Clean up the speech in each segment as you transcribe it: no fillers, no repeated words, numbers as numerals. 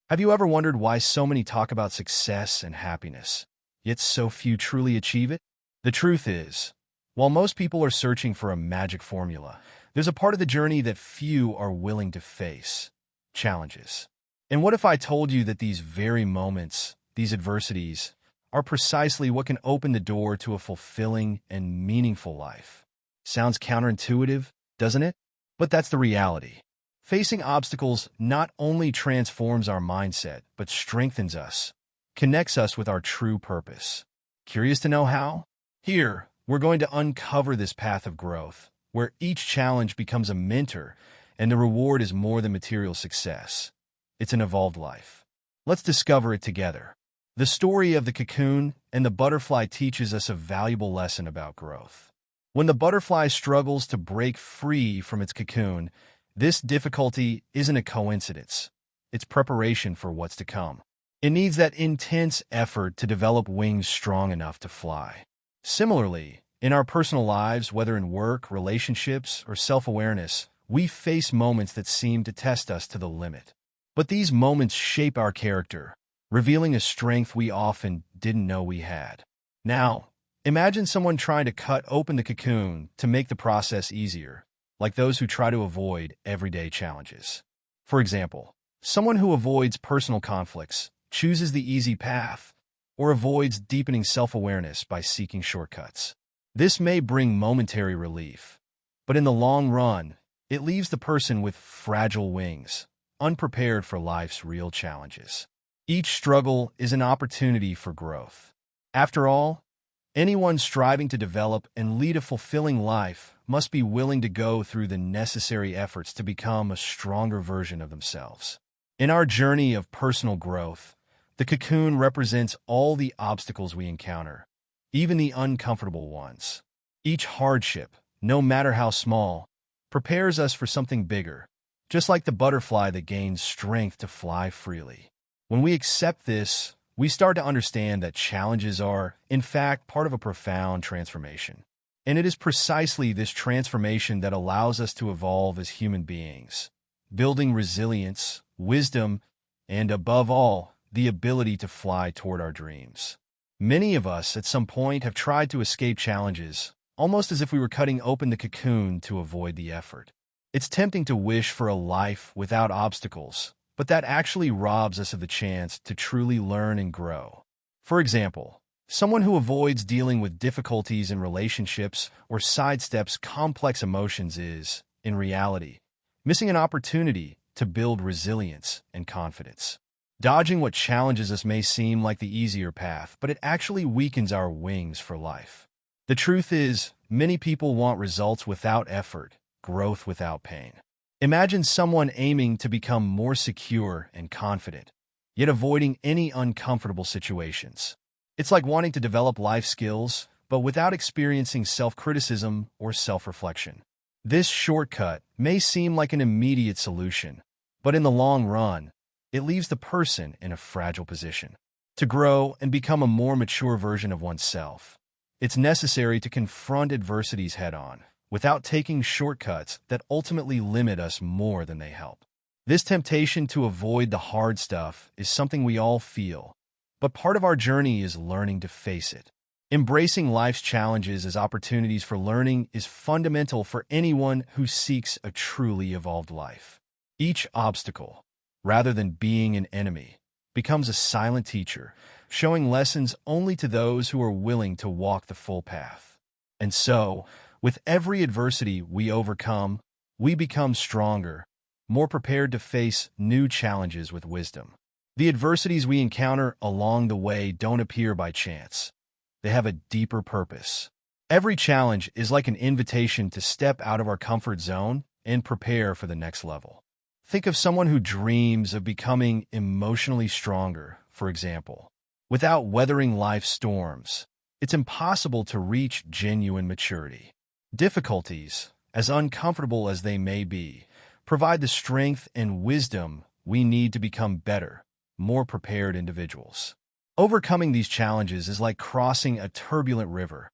Have you ever wondered why so many talk about success and happiness, yet so few truly achieve it? The truth is, while most people are searching for a magic formula, there's a part of the journey that few are willing to face: challenges. And what if I told you that these very moments, these adversities, are precisely what can open the door to a fulfilling and meaningful life? Sounds counterintuitive, doesn't it? But that's the reality. Facing obstacles not only transforms our mindset, but strengthens us, connects us with our true purpose. Curious to know how? Here, we're going to uncover this path of growth, where each challenge becomes a mentor, and the reward is more than material success. It's an evolved life. Let's discover it together. The story of the cocoon and the butterfly teaches us a valuable lesson about growth. When the butterfly struggles to break free from its cocoon, this difficulty isn't a coincidence. It's preparation for what's to come. It needs that intense effort to develop wings strong enough to fly. Similarly, in our personal lives, whether in work, relationships, or self-awareness, we face moments that seem to test us to the limit. But these moments shape our character, revealing a strength we often didn't know we had. Now, imagine someone trying to cut open the cocoon to make the process easier, like those who try to avoid everyday challenges. For example, someone who avoids personal conflicts, chooses the easy path, or avoids deepening self-awareness by seeking shortcuts. This may bring momentary relief, but in the long run, it leaves the person with fragile wings, unprepared for life's real challenges. Each struggle is an opportunity for growth. After all, anyone striving to develop and lead a fulfilling life must be willing to go through the necessary efforts to become a stronger version of themselves. In our journey of personal growth, the cocoon represents all the obstacles we encounter, even the uncomfortable ones. Each hardship, no matter how small, prepares us for something bigger, just like the butterfly that gains strength to fly freely. When we accept this, we start to understand that challenges are, in fact, part of a profound transformation. And it is precisely this transformation that allows us to evolve as human beings, building resilience, wisdom, and above all, the ability to fly toward our dreams. Many of us at some point have tried to escape challenges, almost as if we were cutting open the cocoon to avoid the effort. It's tempting to wish for a life without obstacles, but that actually robs us of the chance to truly learn and grow. For example, someone who avoids dealing with difficulties in relationships or sidesteps complex emotions is, in reality, missing an opportunity to build resilience and confidence. Dodging what challenges us may seem like the easier path, but it actually weakens our wings for life. The truth is, many people want results without effort, growth without pain. Imagine someone aiming to become more secure and confident, yet avoiding any uncomfortable situations. It's like wanting to develop life skills, but without experiencing self-criticism or self-reflection. This shortcut may seem like an immediate solution, but in the long run, it leaves the person in a fragile position. To grow and become a more mature version of oneself, it's necessary to confront adversities head-on, without taking shortcuts that ultimately limit us more than they help. This temptation to avoid the hard stuff is something we all feel, but part of our journey is learning to face it. Embracing life's challenges as opportunities for learning is fundamental for anyone who seeks a truly evolved life. Each obstacle, rather than being an enemy, becomes a silent teacher, showing lessons only to those who are willing to walk the full path. And so, with every adversity we overcome, we become stronger, more prepared to face new challenges with wisdom. The adversities we encounter along the way don't appear by chance. They have a deeper purpose. Every challenge is like an invitation to step out of our comfort zone and prepare for the next level. Think of someone who dreams of becoming emotionally stronger, for example. Without weathering life's storms, it's impossible to reach genuine maturity. Difficulties, as uncomfortable as they may be, provide the strength and wisdom we need to become better, more prepared individuals. Overcoming these challenges is like crossing a turbulent river.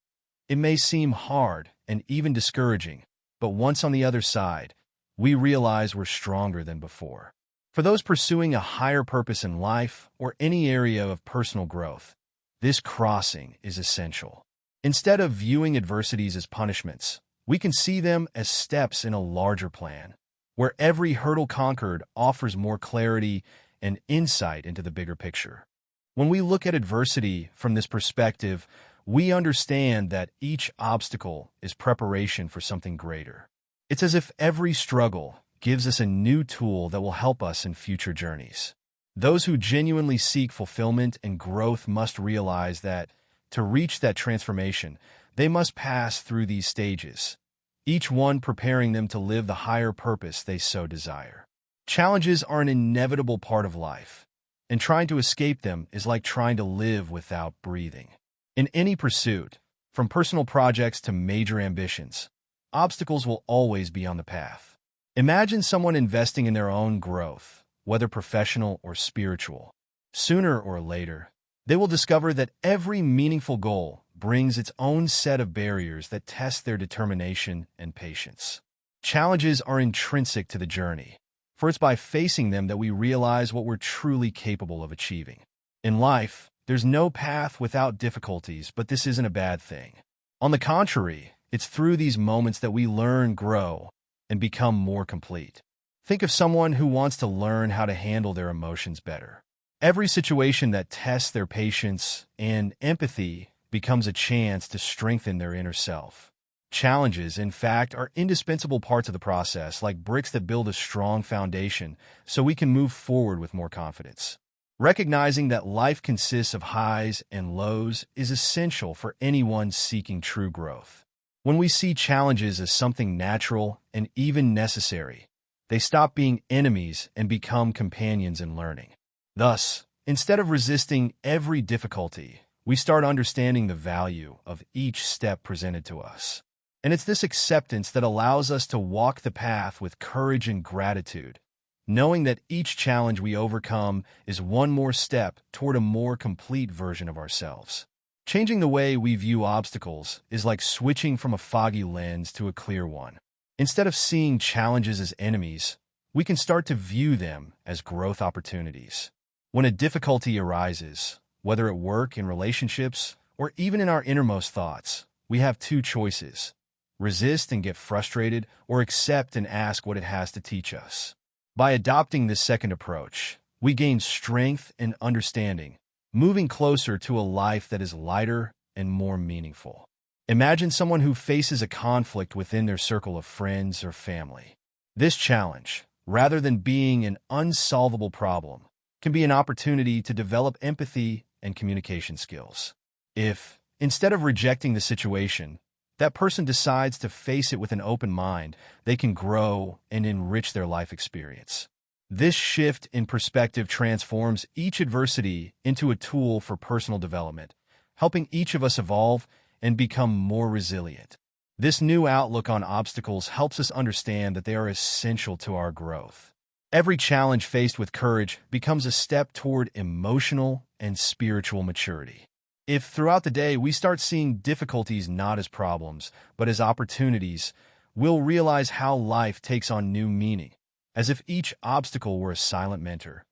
It may seem hard and even discouraging, but once on the other side, we realize we're stronger than before. For those pursuing a higher purpose in life or any area of personal growth, this crossing is essential. Instead of viewing adversities as punishments, we can see them as steps in a larger plan, where every hurdle conquered offers more clarity and insight into the bigger picture. When we look at adversity from this perspective, we understand that each obstacle is preparation for something greater. It's as if every struggle gives us a new tool that will help us in future journeys. Those who genuinely seek fulfillment and growth must realize that, to reach that transformation, they must pass through these stages, each one preparing them to live the higher purpose they so desire. Challenges are an inevitable part of life, and trying to escape them is like trying to live without breathing. In any pursuit, from personal projects to major ambitions, obstacles will always be on the path. Imagine someone investing in their own growth, whether professional or spiritual. Sooner or later, they will discover that every meaningful goal brings its own set of barriers that test their determination and patience. Challenges are intrinsic to the journey, for it's by facing them that we realize what we're truly capable of achieving. In life, there's no path without difficulties, but this isn't a bad thing. On the contrary, it's through these moments that we learn, grow, and become more complete. Think of someone who wants to learn how to handle their emotions better. Every situation that tests their patience and empathy becomes a chance to strengthen their inner self. Challenges, in fact, are indispensable parts of the process, like bricks that build a strong foundation so we can move forward with more confidence. Recognizing that life consists of highs and lows is essential for anyone seeking true growth. When we see challenges as something natural and even necessary, they stop being enemies and become companions in learning. Thus, instead of resisting every difficulty, we start understanding the value of each step presented to us. And it's this acceptance that allows us to walk the path with courage and gratitude, knowing that each challenge we overcome is one more step toward a more complete version of ourselves. Changing the way we view obstacles is like switching from a foggy lens to a clear one. Instead of seeing challenges as enemies, we can start to view them as growth opportunities. When a difficulty arises, whether at work, in relationships, or even in our innermost thoughts, we have two choices: resist and get frustrated, or accept and ask what it has to teach us. By adopting this second approach, we gain strength and understanding, moving closer to a life that is lighter and more meaningful. Imagine someone who faces a conflict within their circle of friends or family. This challenge, rather than being an unsolvable problem, can be an opportunity to develop empathy and communication skills. If, instead of rejecting the situation, that person decides to face it with an open mind, they can grow and enrich their life experience. This shift in perspective transforms each adversity into a tool for personal development, helping each of us evolve and become more resilient. This new outlook on obstacles helps us understand that they are essential to our growth. Every challenge faced with courage becomes a step toward emotional and spiritual maturity. If throughout the day we start seeing difficulties not as problems, but as opportunities, we'll realize how life takes on new meaning, as if each obstacle were a silent mentor,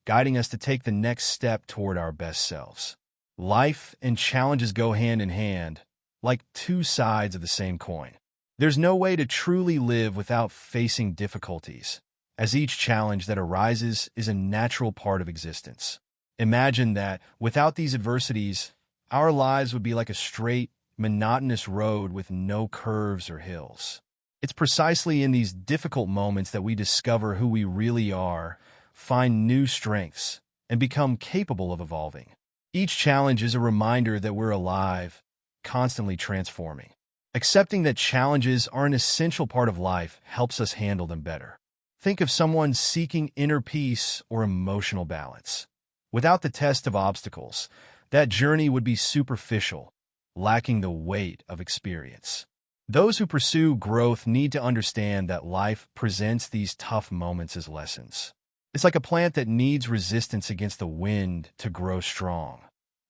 guiding us to take the next step toward our best selves. Life and challenges go hand in hand, like two sides of the same coin. There's no way to truly live without facing difficulties, as each challenge that arises is a natural part of existence. Imagine that, without these adversities, our lives would be like a straight, monotonous road with no curves or hills. It's precisely in these difficult moments that we discover who we really are, find new strengths, and become capable of evolving. Each challenge is a reminder that we're alive, constantly transforming. Accepting that challenges are an essential part of life helps us handle them better. Think of someone seeking inner peace or emotional balance. Without the test of obstacles, that journey would be superficial, lacking the weight of experience. Those who pursue growth need to understand that life presents these tough moments as lessons. It's like a plant that needs resistance against the wind to grow strong.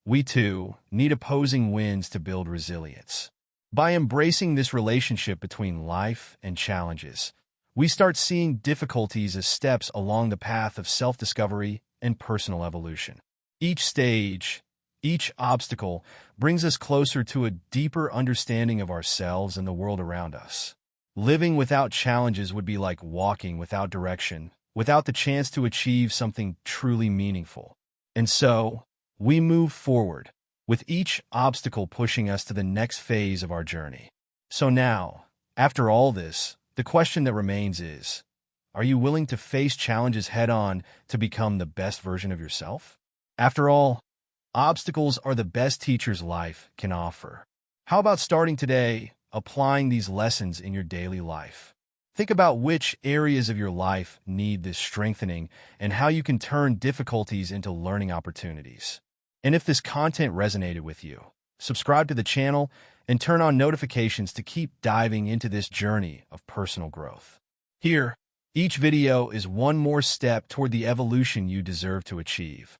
We, too, need opposing winds to build resilience. By embracing this relationship between life and challenges, we start seeing difficulties as steps along the path of self-discovery and personal evolution. Each stage, each obstacle brings us closer to a deeper understanding of ourselves and the world around us. Living without challenges would be like walking without direction, without the chance to achieve something truly meaningful. And so, we move forward, with each obstacle pushing us to the next phase of our journey. So now, after all this, the question that remains is, are you willing to face challenges head-on to become the best version of yourself? After all, obstacles are the best teachers life can offer. How about starting today, applying these lessons in your daily life? Think about which areas of your life need this strengthening and how you can turn difficulties into learning opportunities. And if this content resonated with you, subscribe to the channel and turn on notifications to keep diving into this journey of personal growth. Here, each video is one more step toward the evolution you deserve to achieve.